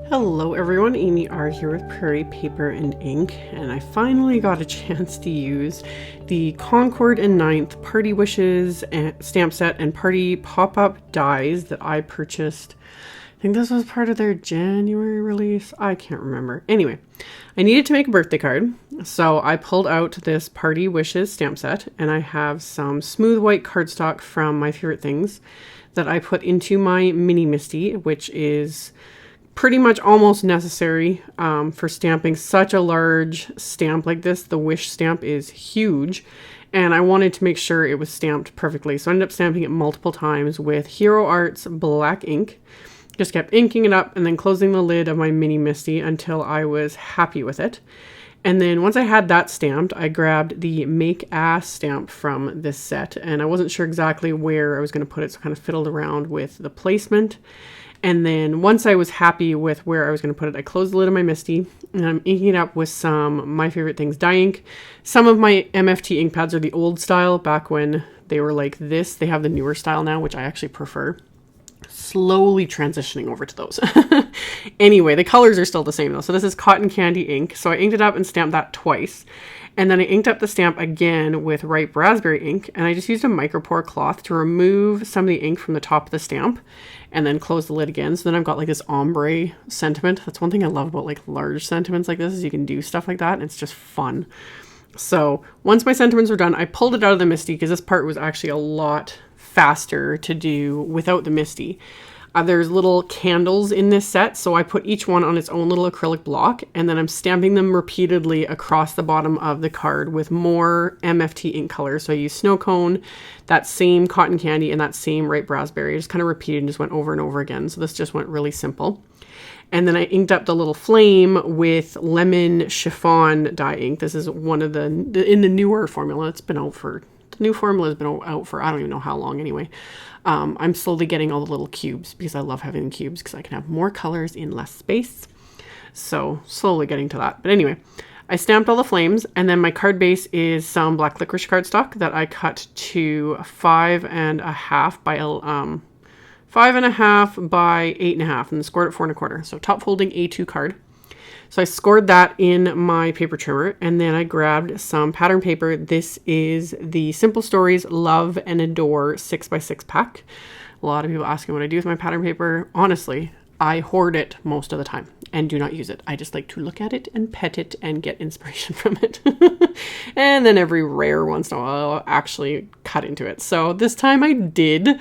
Hello everyone, AmyR here with Prairie Paper and Ink, and I finally got a chance to use the Concord 9th Party Wishes stamp set and Party pop-up dies that I purchased. I think this was part of their January release. I can't remember. Anyway, I needed to make a birthday card, so I pulled out this Party Wishes stamp set, and I have some smooth white cardstock from My Favorite Things that I put into my Mini Misty, which is pretty much almost necessary for stamping such a large stamp like this. The wish stamp is huge, and I wanted to make sure it was stamped perfectly. So I ended up stamping it multiple times with Hero Arts black ink. Just kept inking it up and then closing the lid of my Mini Misty until I was happy with it. And then once I had that stamped, I grabbed the Make Ass stamp from this set, and I wasn't sure exactly where I was going to put it, so I kind of fiddled around with the placement. And then once I was happy with where I was going to put it, I closed the lid of my Misty, and I'm inking it up with some My Favorite Things dye ink. Some of my MFT ink pads are the old style, back when they were like this. They have the newer style now, which I actually prefer. Slowly transitioning over to those. Anyway, the colors are still the same though. So this is Cotton Candy ink. So I inked it up and stamped that twice. And then I inked up the stamp again with Ripe Raspberry ink. And I just used a micropore cloth to remove some of the ink from the top of the stamp and then close the lid again. So then I've got like this ombre sentiment. That's one thing I love about like large sentiments like this, is you can do stuff like that and it's just fun. So once my sentiments were done, I pulled it out of the Misty because this part was actually a lot faster to do without the Misty. There's little candles in this set, so I put each one on its own little acrylic block, and then I'm stamping them repeatedly across the bottom of the card with more MFT ink color. So I use Snow Cone, that same Cotton Candy, and that same Ripe Raspberry. I just kind of repeated and just went over and over again. So this just went really simple. And then I inked up the little flame with Lemon Chiffon dye ink. This is one of in the newer formula. It's been out for, the new formula has been out for I don't even know how long anyway. I'm slowly getting all the little cubes because I love having cubes because I can have more colors in less space. So slowly getting to that. But anyway, I stamped all the flames, and then my card base is some black licorice cardstock that I cut to 5.5 by 5.5 by 8.5 and scored at 4 1/4. So top folding A2 card. So I scored that in my paper trimmer, and then I grabbed some pattern paper. This is the Simple Stories Love and Adore 6x6 pack. A lot of people asking what I do with my pattern paper. Honestly, I hoard it most of the time and do not use it. I just like to look at it and pet it and get inspiration from it. And then every rare once in a while, I'll actually cut into it. So this time I did.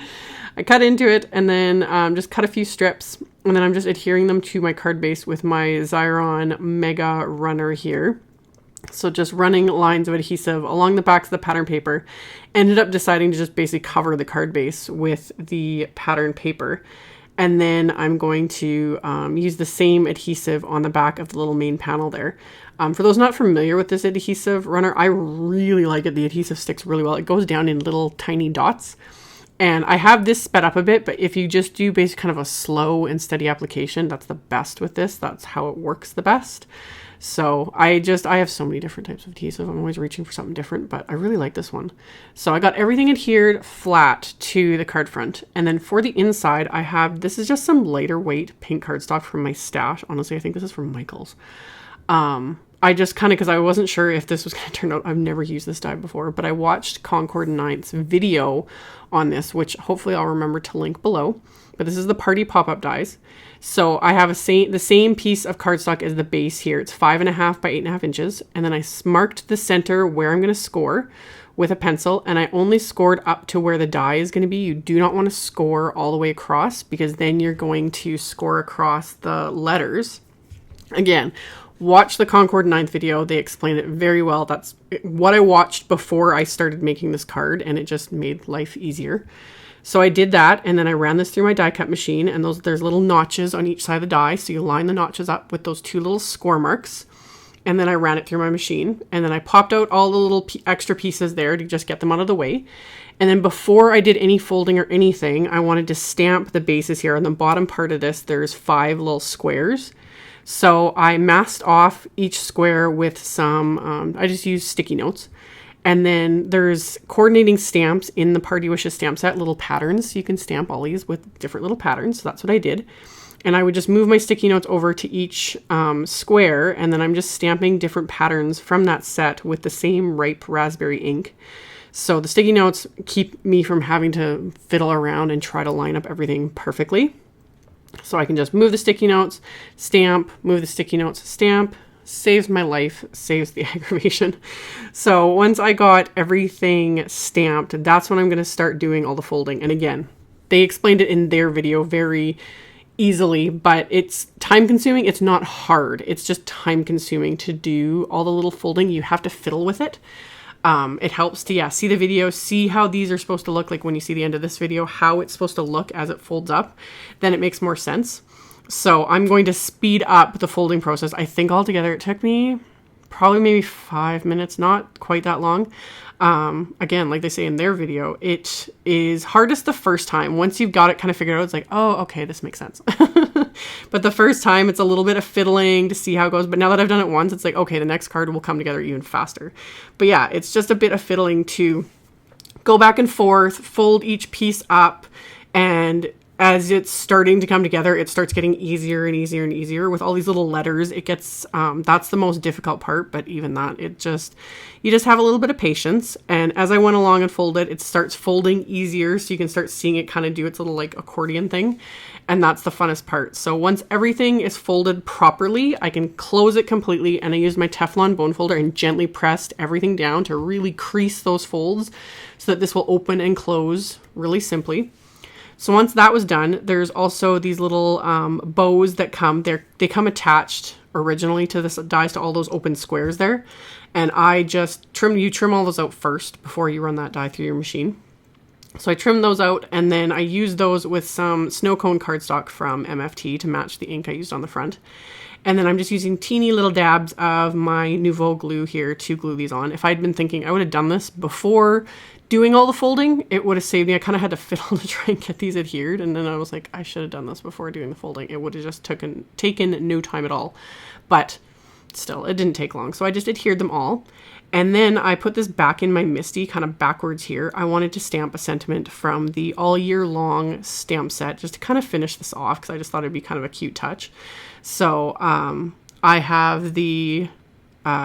I cut into it and then just cut a few strips. And then I'm just adhering them to my card base with my Xyron Mega Runner here. So just running lines of adhesive along the backs of the pattern paper. Ended up deciding to just basically cover the card base with the pattern paper. And then I'm going to use the same adhesive on the back of the little main panel there. For those not familiar with this adhesive runner, I really like it. The adhesive sticks really well. It goes down in little tiny dots. And I have this sped up a bit, but if you just do basically kind of a slow and steady application, that's the best with this. That's how it works the best. So I have so many different types of adhesive. I'm always reaching for something different, but I really like this one. So I got everything adhered flat to the card front. And then for the inside, this is just some lighter weight pink cardstock from my stash. Honestly, I think this is from Michael's. I just kind of, because I wasn't sure if this was going to turn out, I've never used this die before, but I watched Concord 9th's video on this, which hopefully I'll remember to link below. But this is the Party pop-up dies. So I have the same piece of cardstock as the base here. It's 5.5 by 8.5 inches. And then I marked the center where I'm going to score with a pencil. And I only scored up to where the die is going to be. You do not want to score all the way across, because then you're going to score across the letters. Again, watch the Concord 9th video. They explain it very well. That's what I watched before I started making this card, and it just made life easier. So I did that, and then I ran this through my die cut machine, and there's little notches on each side of the die. So you line the notches up with those two little score marks, and then I ran it through my machine, and then I popped out all the little extra pieces there to just get them out of the way. And then before I did any folding or anything, I wanted to stamp the bases here. On the bottom part of this, there's 5 little squares. So I masked off each square with some, I just used sticky notes. And then there's coordinating stamps in the Party Wishes stamp set, little patterns. You can stamp all these with different little patterns. So that's what I did. And I would just move my sticky notes over to each square, and then I'm just stamping different patterns from that set with the same ripe raspberry ink. So the sticky notes keep me from having to fiddle around and try to line up everything perfectly. So I can just move the sticky notes, stamp, move the sticky notes, stamp. Saves my life, saves the aggravation. So once I got everything stamped, that's when I'm going to start doing all the folding. And again, they explained it in their video very easily, but it's time consuming. It's not hard. It's just time consuming to do all the little folding. You have to fiddle with it. It helps to, see the video, see how these are supposed to look like when you see the end of this video, how it's supposed to look as it folds up. Then it makes more sense. So I'm going to speed up the folding process. I think altogether it took me probably maybe 5 minutes, not quite that long. Again, like they say in their video, it is hardest the first time. Once you've got it kind of figured out, it's like, oh, okay, this makes sense. But the first time it's a little bit of fiddling to see how it goes. But now that I've done it once, it's like, okay, the next card will come together even faster. But yeah, it's just a bit of fiddling to go back and forth, fold each piece up, and as it's starting to come together, it starts getting easier and easier and easier with all these little letters. It gets, that's the most difficult part, but even that, you just have a little bit of patience. And as I went along and folded, it starts folding easier. So you can start seeing it kind of do its little like accordion thing. And that's the funnest part. So once everything is folded properly, I can close it completely. And I used my Teflon bone folder and gently pressed everything down to really crease those folds so that this will open and close really simply. So once that was done, there's also these little bows that come. They come attached originally to this dies to all those open squares there. And I just trim all those out first before you run that die through your machine. So I trimmed those out, and then I used those with some snow cone cardstock from MFT to match the ink I used on the front. And then I'm just using teeny little dabs of my Nouveau glue here to glue these on. If I'd been thinking I would have done this before doing all the folding, it would have saved me. I kind of had to fiddle to try and get these adhered. And then I was like, I should have done this before doing the folding. It would have just taken no time at all. But still, it didn't take long. So I just adhered them all. And then I put this back in my MISTI, kind of backwards here. I wanted to stamp a sentiment from the all year long stamp set just to kind of finish this off because I just thought it'd be kind of a cute touch. So I have the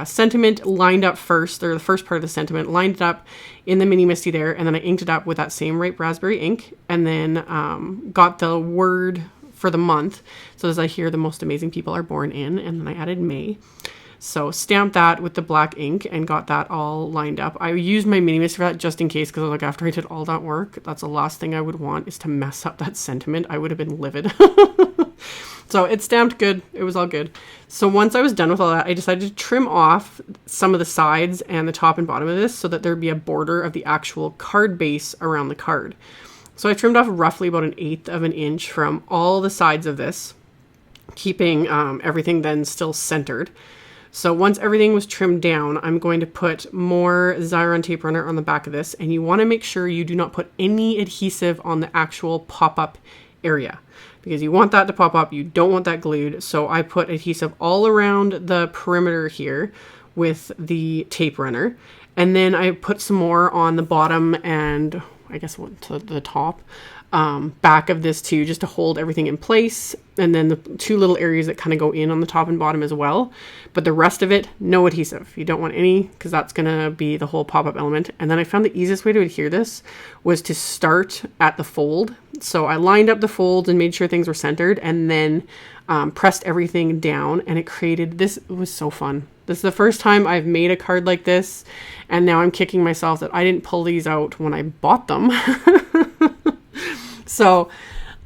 sentiment lined up first, or the first part of the sentiment lined it up in the mini MISTI there, and then I inked it up with that same ripe raspberry ink, and then got the word for the month. So as I hear the most amazing people are born in, and then I added May. So stamped that with the black ink and got that all lined up. I used my mini MISTI for that just in case, because like after I did all that work, that's the last thing I would want is to mess up that sentiment. I would have been livid. So it stamped good. It was all good. So once I was done with all that, I decided to trim off some of the sides and the top and bottom of this so that there'd be a border of the actual card base around the card. So I trimmed off roughly about 1/8 of an inch from all the sides of this, keeping everything then still centered. So once everything was trimmed down, I'm going to put more xyron tape runner on the back of this, and you want to make sure you do not put any adhesive on the actual pop-up area, because you want that to pop up. You don't want that glued. So I put adhesive all around the perimeter here with the tape runner. And then I put some more on the bottom and I guess to the top, back of this too, just to hold everything in place. And then the two little areas that kind of go in on the top and bottom as well. But the rest of it, no adhesive. You don't want any, because that's going to be the whole pop-up element. And then I found the easiest way to adhere this was to start at the fold. So I lined up the folds and made sure things were centered, and then pressed everything down, and it created this. It was so fun. This is the first time I've made a card like this, and now I'm kicking myself that I didn't pull these out when I bought them. So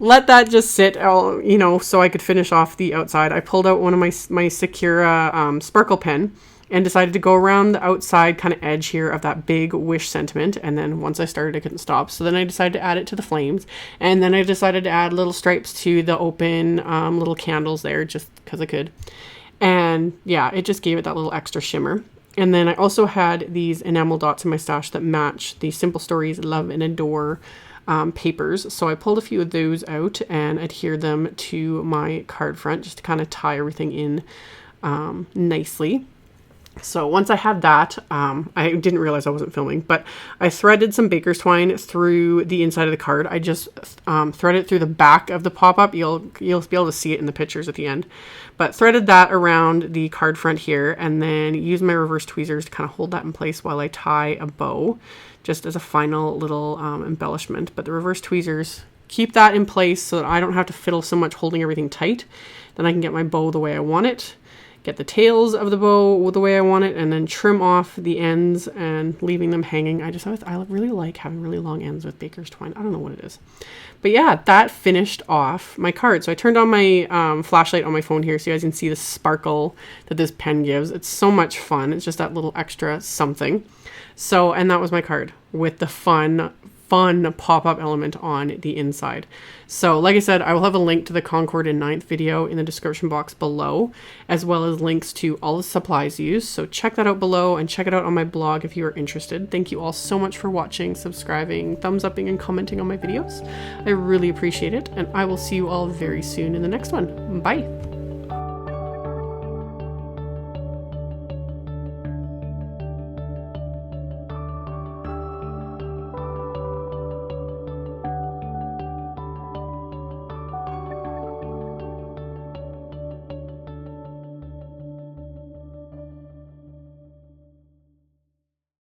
let that just sit, so I could finish off the outside. I pulled out one of my Sakura sparkle pen and decided to go around the outside kind of edge here of that big wish sentiment. And then once I started, I couldn't stop. So then I decided to add it to the flames. And then I decided to add little stripes to the open little candles there just because I could. And yeah, it just gave it that little extra shimmer. And then I also had these enamel dots in my stash that match the Simple Stories Love and Adore papers. So I pulled a few of those out and adhered them to my card front just to kind of tie everything in nicely. So once I had that, I didn't realize I wasn't filming, but I threaded some baker's twine through the inside of the card. I just threaded it through the back of the pop-up. You'll be able to see it in the pictures at the end. But threaded that around the card front here, and then used my reverse tweezers to kind of hold that in place while I tie a bow, just as a final little embellishment. But the reverse tweezers keep that in place so that I don't have to fiddle so much holding everything tight. Then I can get my bow the way I want it, get the tails of the bow the way I want it, and then trim off the ends and leaving them hanging. I really like having really long ends with baker's twine. I don't know what it is. But yeah, that finished off my card. So I turned on my flashlight on my phone here so you guys can see the sparkle that this pen gives. It's so much fun. It's just that little extra something. So, and that was my card with the fun pop-up element on the inside. So like I said, I will have a link to the Concord 9th video in the description box below, as well as links to all the supplies used. So check that out below and check it out on my blog if you are interested. Thank you all so much for watching, subscribing, thumbs upping, and commenting on my videos. I really appreciate it, and I will see you all very soon in the next one. Bye!